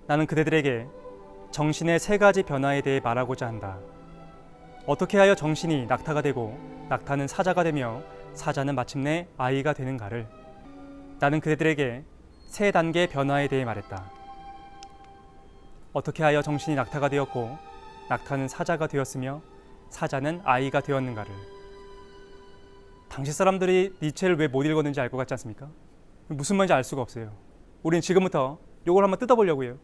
나는 그대들에게 정신의 세 가지 변화에 대해 말하고자 한다. 어떻게 하여 정신이 낙타가 되고 낙타는 사자가 되며 사자는 마침내 아이가 되는가를. 나는 그대들에게 세 단계의 변화에 대해 말했다. 어떻게 하여 정신이 낙타가 되었고 낙타는 사자가 되었으며 사자는 아이가 되었는가를. 당시 사람들이 니체를 왜 못 읽었는지 알 것 같지 않습니까? 무슨 말인지 알 수가 없어요. 우리는 지금부터 이걸 한번 뜯어보려고 해요.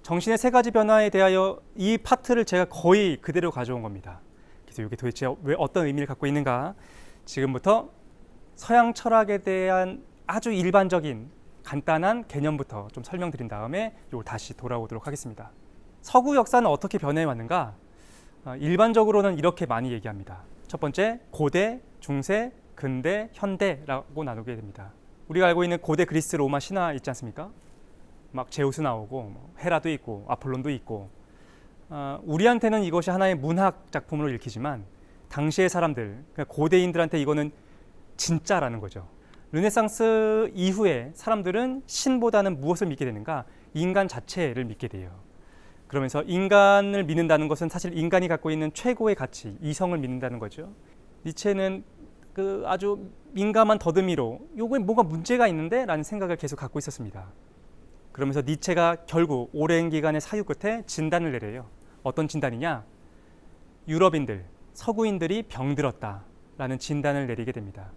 정신의 세 가지 변화에 대하여 이 파트를 제가 거의 그대로 가져온 겁니다. 그래서 이게 도대체 왜 어떤 의미를 갖고 있는가, 지금부터 서양 철학에 대한 아주 일반적인 간단한 개념부터 좀 설명드린 다음에 이걸 다시 돌아오도록 하겠습니다. 서구 역사는 어떻게 변해왔는가? 일반적으로는 이렇게 많이 얘기합니다. 첫 번째, 고대, 중세, 근대, 현대라고 나누게 됩니다. 우리가 알고 있는 고대 그리스 로마 신화 있지 않습니까? 막 제우스 나오고 헤라도 있고 아폴론도 있고, 우리한테는 이것이 하나의 문학 작품으로 읽히지만 당시의 사람들, 그러니까 고대인들한테 이거는 진짜라는 거죠. 르네상스 이후에 사람들은 신보다는 무엇을 믿게 되는가? 인간 자체를 믿게 돼요. 그러면서 인간을 믿는다는 것은 사실 인간이 갖고 있는 최고의 가치, 이성을 믿는다는 거죠. 니체는 그 아주 민감한 더듬이로 요거에 뭐가 문제가 있는데? 라는 생각을 계속 갖고 있었습니다. 그러면서 니체가 결국 오랜 기간의 사유 끝에 진단을 내려요. 어떤 진단이냐? 유럽인들, 서구인들이 병들었다라는 진단을 내리게 됩니다.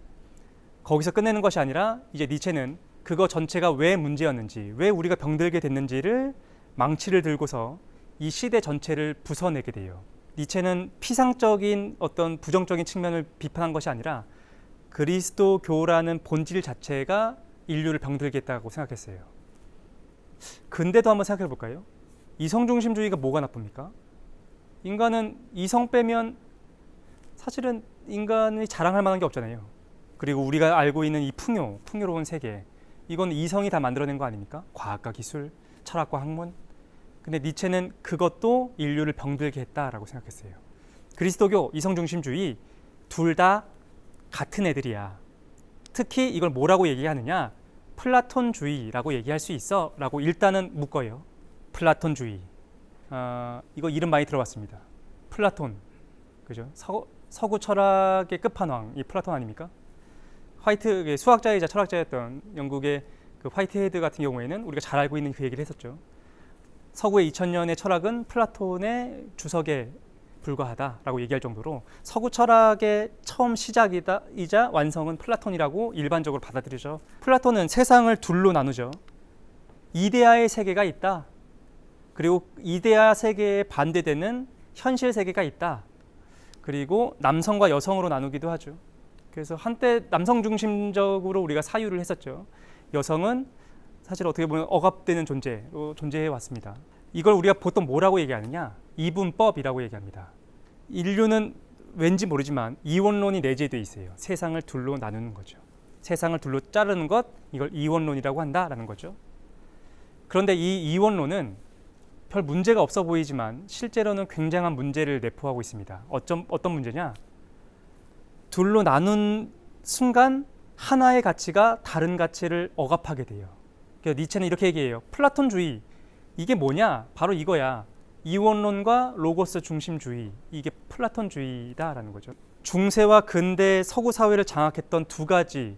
거기서 끝내는 것이 아니라 이제 니체는 그거 전체가 왜 문제였는지, 왜 우리가 병들게 됐는지를 망치를 들고서 이 시대 전체를 부숴내게 돼요. 니체는 피상적인 어떤 부정적인 측면을 비판한 것이 아니라 그리스도교라는 본질 자체가 인류를 병들게 했다고 생각했어요. 근데도 한번 생각해 볼까요? 이성중심주의가 뭐가 나쁩니까? 인간은 이성 빼면 사실은 인간이 자랑할 만한 게 없잖아요. 그리고 우리가 알고 있는 이 풍요로운 세계, 이건 이성이 다 만들어낸 거 아닙니까? 과학과 기술, 철학과 학문. 근데 니체는 그것도 인류를 병들게 했다라고 생각했어요. 그리스도교, 이성중심주의 둘 다 같은 애들이야. 특히 이걸 뭐라고 얘기하느냐? 플라톤주의라고 얘기할 수 있어? 라고 일단은 묶어요. 플라톤주의. 이거 이름 많이 들어봤습니다. 플라톤. 그죠? 서구 철학의 끝판왕, 이 플라톤 아닙니까? 화이트, 수학자이자 철학자였던 영국의 그 화이트헤드 같은 경우에는 우리가 잘 알고 있는 그 얘기를 했었죠. 서구의 2000년의 철학은 플라톤의 주석에 불과하다라고 얘기할 정도로 서구 철학의 처음 시작이자 완성은 플라톤이라고 일반적으로 받아들이죠. 플라톤은 세상을 둘로 나누죠. 이데아의 세계가 있다. 그리고 이데아 세계에 반대되는 현실 세계가 있다. 그리고 남성과 여성으로 나누기도 하죠. 그래서 한때 남성 중심적으로 우리가 사유를 했었죠. 여성은 사실 어떻게 보면 억압되는 존재로 존재해 왔습니다. 이걸 우리가 보통 뭐라고 얘기하느냐? 이분법이라고 얘기합니다. 인류는 왠지 모르지만 이원론이 내재되어 있어요. 세상을 둘로 나누는 거죠. 세상을 둘로 자르는 것, 이걸 이원론이라고 한다라는 거죠. 그런데 이 이원론은 별 문제가 없어 보이지만 실제로는 굉장한 문제를 내포하고 있습니다. 어떤 문제냐? 둘로 나눈 순간 하나의 가치가 다른 가치를 억압하게 돼요. 그래서 니체는 이렇게 얘기해요. 플라톤주의, 이게 뭐냐? 바로 이거야. 이원론과 로고스 중심주의, 이게 플라톤주의다라는 거죠. 중세와 근대 서구 사회를 장악했던 두 가지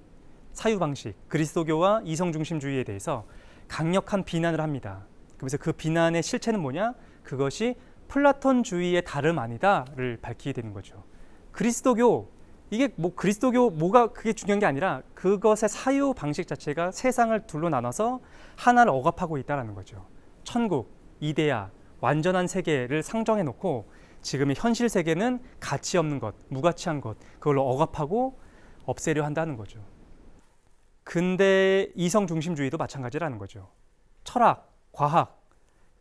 사유 방식, 그리스도교와 이성 중심주의에 대해서 강력한 비난을 합니다. 그래서 그 비난의 실체는 뭐냐? 그것이 플라톤주의의 다름 아니다를 밝히게 되는 거죠. 그리스도교, 이게 뭐 그리스도교 뭐가 그게 중요한 게 아니라 그것의 사유 방식 자체가 세상을 둘로 나눠서 하나를 억압하고 있다는 거죠. 천국, 이데아, 완전한 세계를 상정해 놓고 지금의 현실 세계는 가치 없는 것, 무가치한 것, 그걸로 억압하고 없애려 한다는 거죠. 근대 이성 중심주의도 마찬가지라는 거죠. 철학, 과학,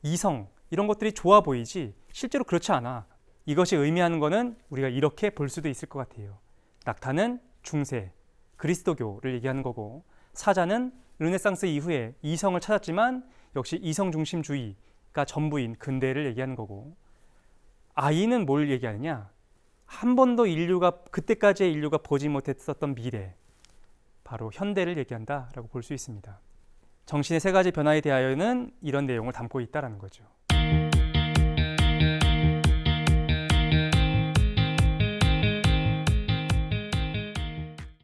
이성 이런 것들이 좋아 보이지 실제로 그렇지 않아. 이것이 의미하는 것은 우리가 이렇게 볼 수도 있을 것 같아요. 낙타는 중세, 그리스도교를 얘기하는 거고, 사자는 르네상스 이후에 이성을 찾았지만 역시 이성 중심주의가 전부인 근대를 얘기하는 거고, 아이는 뭘 얘기하느냐? 한 번도 그때까지의 인류가 보지 못했었던 미래, 바로 현대를 얘기한다라고 볼 수 있습니다. 정신의 세 가지 변화에 대하여는 이런 내용을 담고 있다라는 거죠.